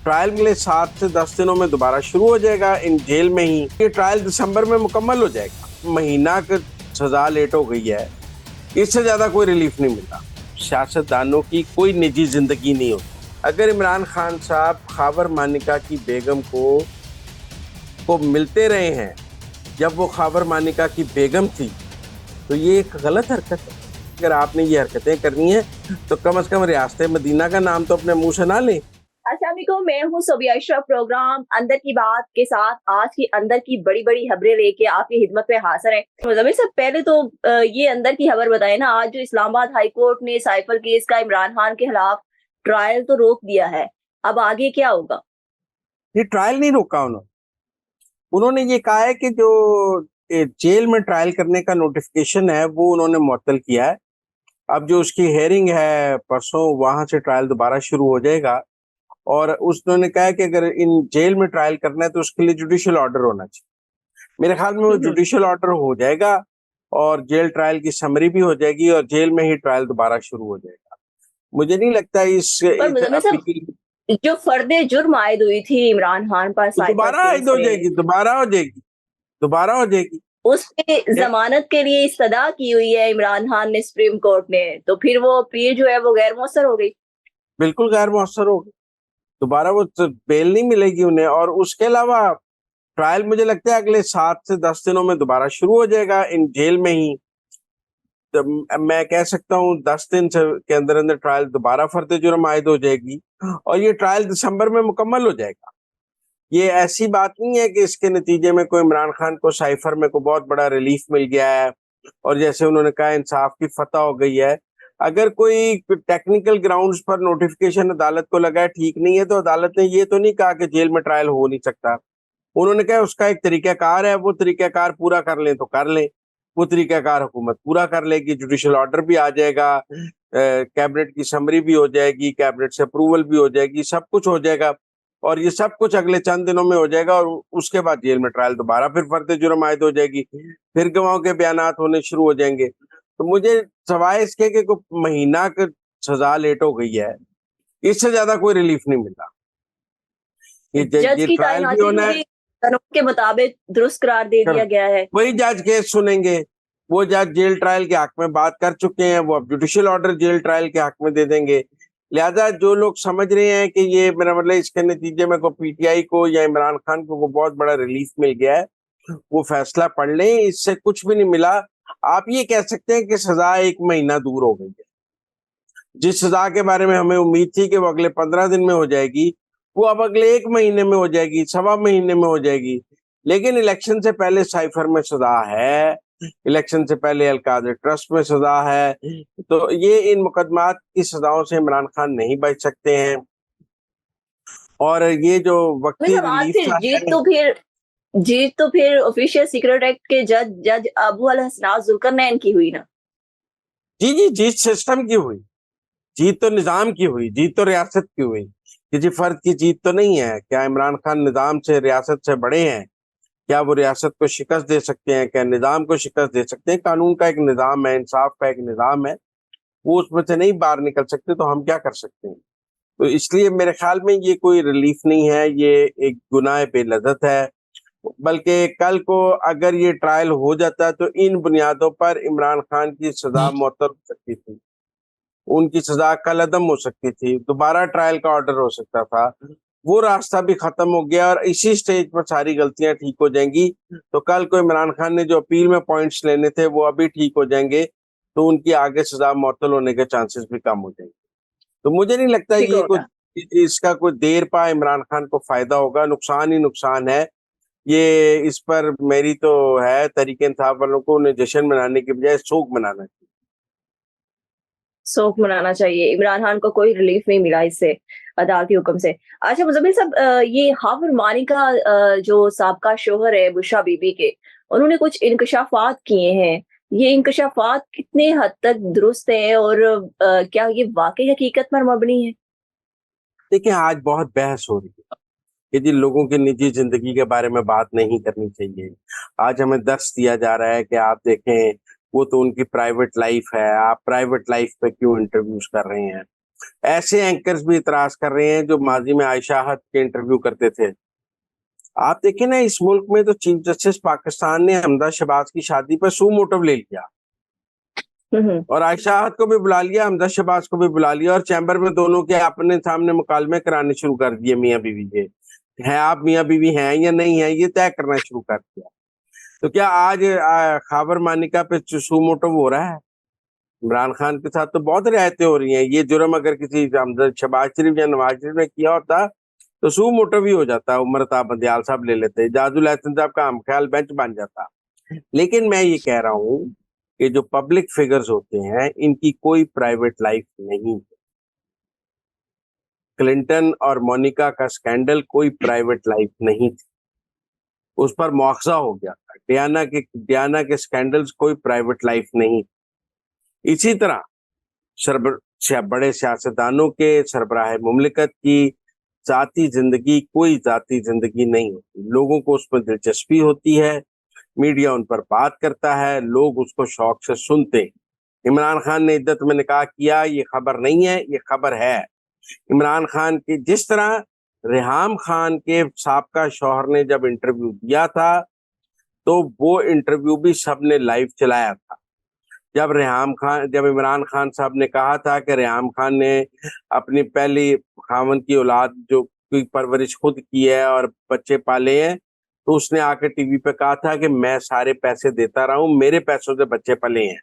Trial अगले 7 से 10 दिनों में दोबारा शुरू हो जाएगा इन जेल में ही। ये ट्रायल दिसंबर में मुकम्मल हो जाएगा। महीना की सजा लेट हो गई है, इससे ज्यादा कोई रिलीफ नहीं मिलता। सियासतदानों की कोई निजी जिंदगी नहीं होती। अगर इमरान खान साहब खाबर मानिका की बेगम को मिलते रहे हैं जब वो खाबर मानिका की बेगम थी, तो ये एक गलत हरकत है। अगर आपने ये हरकतें करनी है तो कम से कम रियासत मदीना का नाम तो अपने मुंह से ना लें। अस्सलाम वालेकुम, मैं हूँ सोबिया अशरफ। प्रोग्राम अंदर की बात के साथ आज की अंदर की बड़ी बड़ी खबरें लेके आपकी खिदमत में हाजिर है। मुज़म्मिल साहब, पहले तो ये अंदर की खबर बताए ना। आज जो इस्लामाबाद हाई कोर्ट ने साइफर केस का इमरान खान के खिलाफ ट्रायल तो रोक दिया है, अब आगे क्या होगा? ये ट्रायल नहीं रोका उन्होंने ये कहा है कि जो जेल में ट्रायल करने का नोटिफिकेशन है वो उन्होंने मुअत्तल किया है। अब जो उसकी हेयरिंग है परसों, वहां से ट्रायल दोबारा शुरू हो जाएगा। और उन्होंने कहा है कि अगर इन जेल में ट्रायल करना है तो उसके लिए जुडिशियल ऑर्डर होना चाहिए। मेरे ख्याल में वो जुडिशियल ऑर्डर हो जाएगा और जेल ट्रायल की समरी भी हो जाएगी और जेल में ही ट्रायल दोबारा शुरू हो जाएगा। मुझे नहीं लगता पर इस मुज़म्मिल साहब, अपील जो फर्दे जुर्म आयद हुई थी इमरान खान पर तो साइफर दोबारा आयद केस हो में, जाएगी, दोबारा हो जाएगी। उस पे जमानत के लिए इस्तदा की हुई है इमरान खान ने सुप्रीम कोर्ट ने, तो फिर वो अपील जो है वो गैर मौसर हो गई। बिल्कुल गैर मौसर होगी। दोबारा वो बेल नहीं मिलेगी उन्हें। और उसके अलावा ट्रायल मुझे लगता है अगले 7 से 10 दिनों में दोबारा शुरू हो जाएगा इन जेल में ही। तो मैं कह सकता हूँ 10 दिन के अंदर अंदर ट्रायल दोबारा फर्द जुर्म आयद हो जाएगी और ये ट्रायल दिसंबर में मुकम्मल हो जाएगा। ये ऐसी बात नहीं है कि इसके नतीजे में कोई इमरान खान को साइफर में कोई बहुत बड़ा रिलीफ मिल गया है और जैसे उन्होंने कहा इंसाफ की फतह हो गई है। अगर कोई टेक्निकल ग्राउंड्स पर नोटिफिकेशन अदालत को लगा है ठीक नहीं है, तो अदालत ने ये तो नहीं कहा कि जेल में ट्रायल हो नहीं सकता। उन्होंने कहा उसका एक तरीकाकार है, वो तरीकाकार पूरा कर लें तो कर लें। वो तरीकाकार हुकूमत पूरा कर लेगी, जुडिशियल ऑर्डर भी आ जाएगा, कैबिनेट की समरी भी हो जाएगी, कैबिनेट से अप्रूवल भी हो जाएगी, सब कुछ हो जाएगा। और ये सब कुछ अगले चंद दिनों में हो जाएगा और उसके बाद जेल में ट्रायल दोबारा फिर फर्द जुर्म आयद हो जाएगी, फिर गवाहों के बयानात होने शुरू हो जाएंगे। तो मुझे सवाए इसके कि कोई महीना की सजा लेट हो गई है, इससे ज्यादा कोई रिलीफ नहीं मिला। जज ये की ट्रायल भी तैनाती होना को है। भी कानून के मुताबिक दुरुस्त करार दे दिया गया है। वही जज केस सुनेंगे। वो जज जेल ट्रायल के हक में बात कर चुके हैं, वो अब जुडिशियल ऑर्डर जेल ट्रायल के हक में दे देंगे। लिहाजा जो लोग समझ रहे हैं कि ये मेरा मतलब इसके नतीजे में को पीटीआई को या इमरान खान को बहुत बड़ा रिलीफ मिल गया है, वो फैसला पढ़ लें। इससे कुछ भी नहीं मिला। आप ये कह सकते हैं कि सजा 1 महीना दूर हो गई है। जिस सजा के बारे में हमें उम्मीद थी कि वो अगले 15 दिन में हो जाएगी, वो अब अगले 1 महीने में हो जाएगी, 1.25 महीने में हो जाएगी। लेकिन इलेक्शन से पहले साइफर में सजा है, इलेक्शन से पहले अलकादर ट्रस्ट में सजा है। तो ये इन मुकदमात की सजाओं से इमरान खान नहीं बच सकते हैं। और ये जो वक्ती मतलब आज रिलीफ फिर था जीत तो फिर ऑफिशियल सीक्रेट एक्ट के जज जज अबू अल हसनात जुल्करनैन की हुई ना। जी जी, जीत सिस्टम की हुई, जीत तो निजाम की हुई, जीत तो रियासत की हुई। किसी फर्द की जीत तो नहीं है। क्या इमरान खान निजाम से, रियासत से बड़े हैं? क्या वो रियासत को शिकस्त दे सकते हैं? क्या निजाम को शिकस्त दे सकते हैं? कानून का एक निजाम है, इंसाफ का एक निजाम है, वो उसमें से नहीं बाहर निकल सकते, तो हम क्या कर सकते हैं? तो इसलिए मेरे ख्याल में ये कोई रिलीफ नहीं है, ये एक गुनाह बेलज़्ज़त है। बल्कि कल को अगर ये ट्रायल हो जाता तो इन बुनियादों पर इमरान खान की सजा मुअत्तल हो सकती थी, उनकी सजा कलअदम हो सकती थी, दोबारा ट्रायल का ऑर्डर हो सकता था। वो रास्ता भी खत्म हो गया और इसी स्टेज पर सारी गलतियां ठीक हो जाएंगी। तो कल को इमरान खान ने जो अपील में पॉइंट्स लेने थे वो अभी ठीक हो जाएंगे, तो उनकी आगे सजा मुअत्तल होने के चांसेस भी कम हो जाएंगे। तो मुझे नहीं लगता ठीक ये होगा। कोई इसका कोई देर पा इमरान खान को फायदा होगा, नुकसान ही नुकसान है। ये इस पर मेरी तो है तरीके इंसाफ वालों को उन्हें जश्न मनाने की बजाय शोक मनाना चाहिए। शोक मनाना चाहिए। इमरान खान को कोई रिलीफ नहीं मिला इससे, अदालती हुक्म से। अच्छा मुज़म्मिल साहब, ये हाफिज़ मानिका जो साबका शौहर है बुशरा बीबी के, उन्होंने कुछ इंकशाफात किए हैं। ये इंकशाफात कितने हद तक दुरुस्त है और क्या ये वाकई हकीकत पर मबनी है? देखिए, आज बहुत बहस हो रही है कि जी लोगों की निजी जिंदगी के बारे में बात नहीं करनी चाहिए। आज हमें दर्श दिया जा रहा है कि आप देखें, वो तो उनकी प्राइवेट लाइफ है, आप प्राइवेट लाइफ पे क्यों इंटरव्यूज कर रहे हैं? ऐसे एंकर्स भी इतराज कर रहे हैं जो माजी में आयशा हद के इंटरव्यू करते थे। आप देखिए ना, इस मुल्क में तो चीफ जस्टिस पाकिस्तान ने हमजा शहबाज की शादी पर सू मोटिव ले लिया और आयशा हद को भी बुला लिया, हमजा शहबाज को भी बुला लिया और चैम्बर में दोनों के अपने सामने मुकालमे कराने शुरू कर दिए। मियाँ बीवी के हैं, आप मियाँ बीवी हैं या नहीं है, ये तय करना शुरू कर दिया। तो क्या आज खाबर मानिका पे सू मोटिव हो रहा है? इमरान खान के साथ तो बहुत रियायतें हो रही हैं। ये जुर्म अगर किसी हमजा शहबाज शरीफ या नवाज शरीफ ने किया होता तो सू मोटिव ही हो जाता, उमरता बंदियाल साहब ले लेते, जाजुल एहसन साहब का हम ख्याल बेंच बन जाता। लेकिन मैं ये कह रहा हूँ कि जो पब्लिक फिगर्स होते हैं इनकी कोई प्राइवेट लाइफ नहीं है। क्लिंटन और मोनिका का स्कैंडल कोई प्राइवेट लाइफ नहीं थी, उस पर मुआवजा हो गया था। डियाना के स्कैंडल्स कोई प्राइवेट लाइफ नहीं। इसी तरह बड़े सियासतदानों के सरबराह मुमलिकत की जाती जिंदगी कोई जाती जिंदगी नहीं होती। लोगों को उसमें दिलचस्पी होती है, मीडिया उन पर बात करता है, लोग उसको शौक से सुनते हैं। इमरान खान ने इद्दत में निकाह किया, ये खबर नहीं है, ये खबर है। इमरान खान की जिस तरह रेहाम खान के साबका शौहर ने जब इंटरव्यू दिया था तो वो इंटरव्यू भी सबने लाइव चलाया था। जब इमरान खान साहब ने कहा था कि रेहाम खान ने अपनी पहली खामन की औलाद जो की परवरिश खुद की है और बच्चे पाले हैं, तो उसने आकर टीवी पे कहा था कि मैं सारे पैसे देता रहा हूं, मेरे पैसों से बच्चे पले हैं।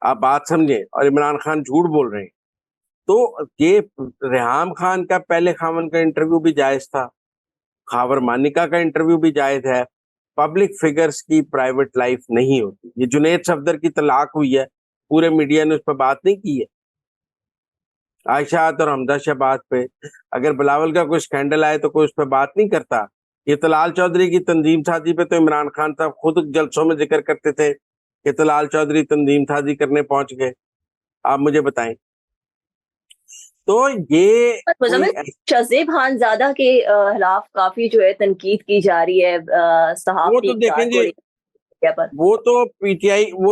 आप बात समझे, और इमरान खान झूठ बोल रहे हैं। तो ये रेहाम खान का पहले खामन का इंटरव्यू भी जायज था, खावर मानिका का इंटरव्यू भी जायज है। पब्लिक फिगर्स की प्राइवेट लाइफ नहीं होती। ये जुनैद सफदर की तलाक हुई है, पूरे मीडिया ने उस पर बात नहीं की है। आयशा और हमजा शहबाज पे अगर बिलावल का कोई स्कैंडल आए तो कोई उस पर बात नहीं करता। ये तलाल चौधरी की तंजीम साजी पे तो इमरान खान साहब खुद जलसों में जिक्र करते थे कि तलाल चौधरी तंजीम साजी करने पहुंच गए। आप मुझे बताएं, तो ये कोई मुज़म्मिल, शहज़ेब खानज़ादा के खिलाफ काफ़ी जो है तनकीद की जा रही है वो सहाफ़ी तो देखें जी, पर। वो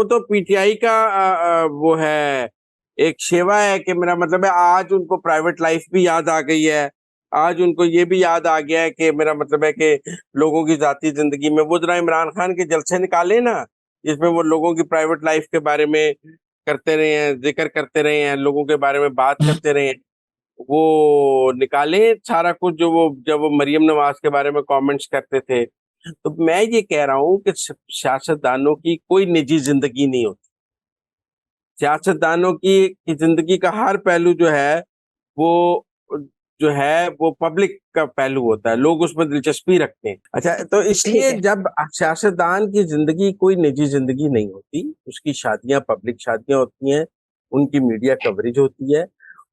तो पीटीआई का वो है, एक शेवा है कि मेरा मतलब है आज उनको प्राइवेट लाइफ भी याद आ गई है। आज उनको ये भी याद आ गया है कि मेरा मतलब है कि लोगों की जाती जिंदगी में वो जरा इमरान खान के जलसे निकाले ना, जिसमें वो लोगों की प्राइवेट लाइफ के बारे में करते रहे हैं, जिक्र करते रहे हैं, लोगों के बारे में बात करते रहे हैं। वो निकाले सारा कुछ जो वो जब वो मरियम नवाज के बारे में कमेंट्स करते थे। तो मैं ये कह रहा हूँ कि सियासतदानों की कोई निजी जिंदगी नहीं होती। सियासतदानों की जिंदगी का हर पहलू वो जो है वो पब्लिक का पहलू होता है, लोग उसमें दिलचस्पी रखते हैं। अच्छा, तो ठीक इसलिए है। जब सियासतदान की जिंदगी कोई निजी जिंदगी नहीं होती, उसकी शादियां पब्लिक शादियां होती हैं, उनकी मीडिया कवरेज होती है,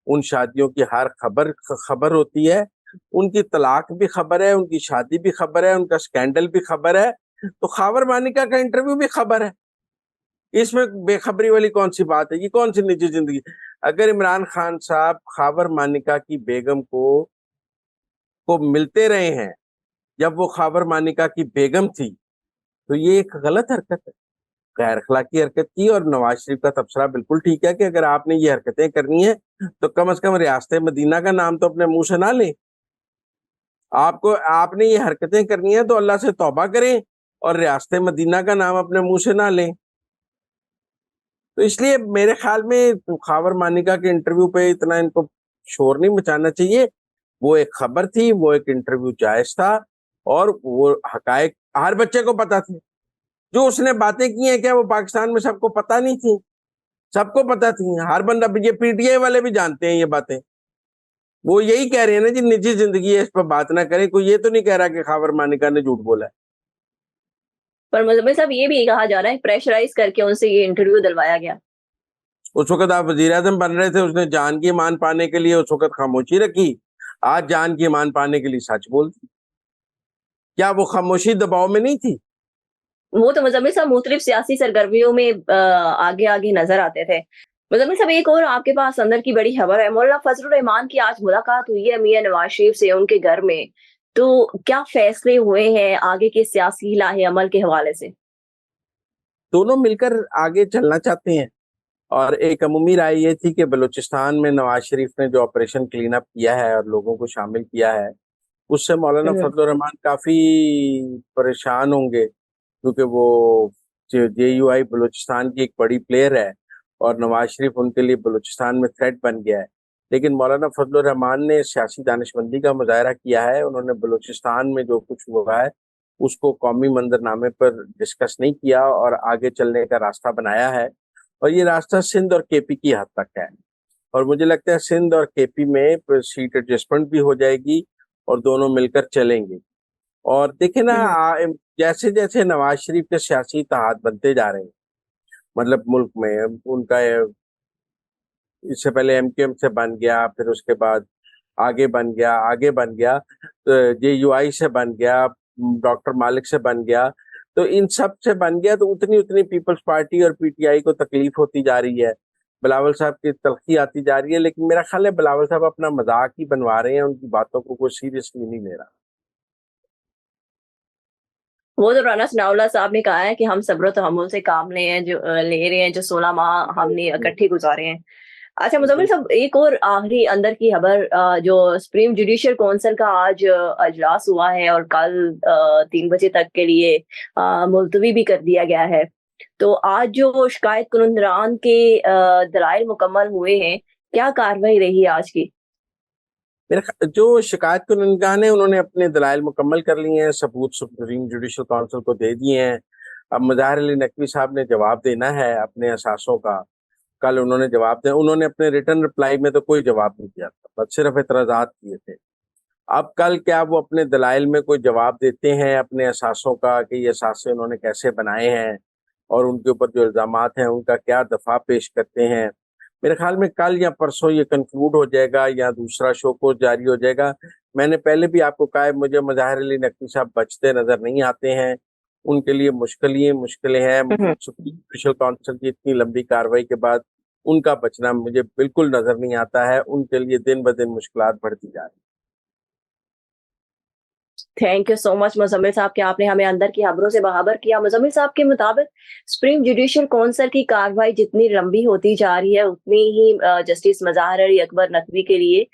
उन शादियों की हर खबर होती है, उनकी तलाक भी खबर है, उनकी शादी भी खबर है, उनका स्कैंडल भी खबर है, तो खावर मानिका का इंटरव्यू भी खबर है। इसमें बेखबरी वाली कौन सी बात है? ये कौन सी निजी जिंदगी? अगर इमरान खान साहब खावर मानिका की बेगम को मिलते रहे हैं जब वो खावर मानिका की बेगम थी, तो ये एक गलत हरकत है, गैर अखलाकी हरकत की। और नवाज शरीफ का तबसरा बिल्कुल ठीक है कि अगर आपने ये हरकतें करनी है तो कम से कम रियासत मदीना का नाम तो अपने मुंह से ना लें। आपने ये हरकतें करनी है तो अल्लाह से तौबा करें और रियासत मदीना का नाम अपने मुंह से ना लें। तो इसलिए मेरे ख्याल में खावर मानिका के इंटरव्यू पे इतना इनको शोर नहीं मचाना चाहिए। वो एक खबर थी, वो एक इंटरव्यू जायज था और वो हकायक हर बच्चे को पता थे। जो उसने बातें की हैं क्या वो पाकिस्तान में सबको पता नहीं थी? सबको पता थी। हर बंदा, ये पीटीआई वाले भी जानते हैं ये बातें। वो यही कह रहे हैं ना जी निजी जिंदगी है, इस पर बात ना करें। कोई ये तो नहीं कह रहा कि खावर मानिका ने झूठ बोला है। पर मुज़म्मिल साहब, ये भी कहा जा रहा है प्रेशराइज़ करके उनसे ये इंटरव्यू दिलवाया गया। उस वक्त आप वजीर आजम बन रहे थे, उसने जान की ईमान पाने के लिए उस वक्त खामोशी रखी, आज जान की ईमान पाने के लिए सच बोलती। क्या वो खामोशी दबाव में नहीं थी? वो तो मुज़म्मिल साहब मुख्तलिफ सियासी सरगर्मियों में आगे-आगे नज़र आते थे। मुज़म्मिल साहब, एक और आपके पास अंदर की बड़ी खबर है, मौलाना फज़लुर रहमान की आज मुलाकात हुई है मियां नवाज शरीफ से उनके घर में। तो क्या फैसले हुए हैं आगे के सियासी लाहे अमल के हवाले से? दोनों मिलकर आगे चलना चाहते हैं और एक अमूमी राय ये थी कि बलूचिस्तान में नवाज शरीफ ने जो ऑपरेशन क्लीन अप किया है और लोगों को शामिल किया है, उससे मौलाना हम्म, फजल रहमान काफी परेशान होंगे, क्योंकि वो जेयूआई बलूचिस्तान की एक बड़ी प्लेयर है और नवाज शरीफ उनके लिए बलूचिस्तान में थ्रेट बन गया है। लेकिन मौलाना फजल रहमान ने सियासी दानिशमंदी का मुजाहरा किया है। उन्होंने बलूचिस्तान में जो कुछ हुआ है उसको कौमी मंजरनामे पर डिस्कस नहीं किया और आगे चलने का रास्ता बनाया है, और ये रास्ता सिंध और केपी की हद तक है। और मुझे लगता है सिंध और केपी में सीट एडजस्टमेंट भी हो जाएगी और दोनों मिलकर चलेंगे। और देखे ना, हम्म, जैसे जैसे नवाज शरीफ के सियासी इत्तेहाद बनते जा रहे हैं, मतलब मुल्क में उनका इससे पहले एमकेएम से बन गया, फिर उसके बाद आगे बन गया, तो जेयूआई से बन गया, डॉक्टर मालिक से बन गया, तो इन सब से बन गया, तो उतनी उतनी पीपल्स पार्टी और पीटीआई को तकलीफ होती जा रही है, बिलावल साहब की तलखी आती जा रही है। लेकिन मेरा ख्याल है बिलावल साहब अपना मजाक ही बनवा रहे हैं, उनकी बातों को कोई सीरियसली नहीं ले रहा। वो तो राना सनाउल्लाह साहब ने कहा है कि हम सब्र तहम्मुल से काम ले रहे हैं जो 16 माह हमने इकट्ठे गुजारे हैं। अच्छा मुज़म्मिल बिल्कुल। साहब, एक और आखिरी अंदर की खबर, जो सुप्रीम जुडिशियल काउंसिल का आज अजलास हुआ है और कल 3 बजे तक के लिए मुलतवी भी कर दिया गया है। तो आज जो शिकायत कुनिंदरान के दलाइल मुकम्मल हुए हैं, क्या कार्रवाई रही आज की? जो शिकायत को निगरान है उन्होंने अपने दलाइल मुकम्मल कर लिए हैं, सबूत सुप्रीम जुडिशल काउंसिल को दे दिए हैं। अब मुज़ाहिर अली नकवी साहब ने जवाब देना है अपने असासों का। कल उन्होंने जवाब दिया, उन्होंने अपने रिटर्न रिप्लाई में तो कोई जवाब नहीं दिया था, बस सिर्फ एतराजात किए थे। अब कल क्या वो अपने दलाइल में कोई जवाब देते हैं अपने असासों का कि ये असासे उन्होंने कैसे बनाए हैं और उनके ऊपर जो इल्जामात हैं उनका क्या दफा पेश करते हैं। मेरे ख्याल में कल या परसों ये कंक्लूड हो जाएगा या दूसरा शो को जारी हो जाएगा। मैंने पहले भी आपको कहा है, मुझे मुज़ाहिर अली नकवी साहब बचते नजर नहीं आते हैं। उनके लिए मुश्किलें हैं। हम्म। सुप्रीम जुडिशल काउंसिल की इतनी लंबी कार्रवाई के बाद उनका बचना मुझे बिल्कुल नजर नहीं आता है। उनके लिए दिन ब दिन मुश्किलात बढ़ती जा रही। Thank you so much Muzammil साहब कि आपने हमें अंदर की खबरों से बाखबर किया। मुज़म्मिल साहब के मुताबिक सुप्रीम जुडिशियल काउंसिल की कार्रवाई जितनी लंबी होती जा रही है, उतनी ही जस्टिस मज़ाहिर अली अकबर नकवी के लिए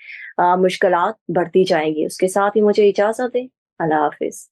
मुश्किलात बढ़ती जाएंगी। उसके साथ ही मुझे इजाज़त दें। अल्लाह हाफ़िज़।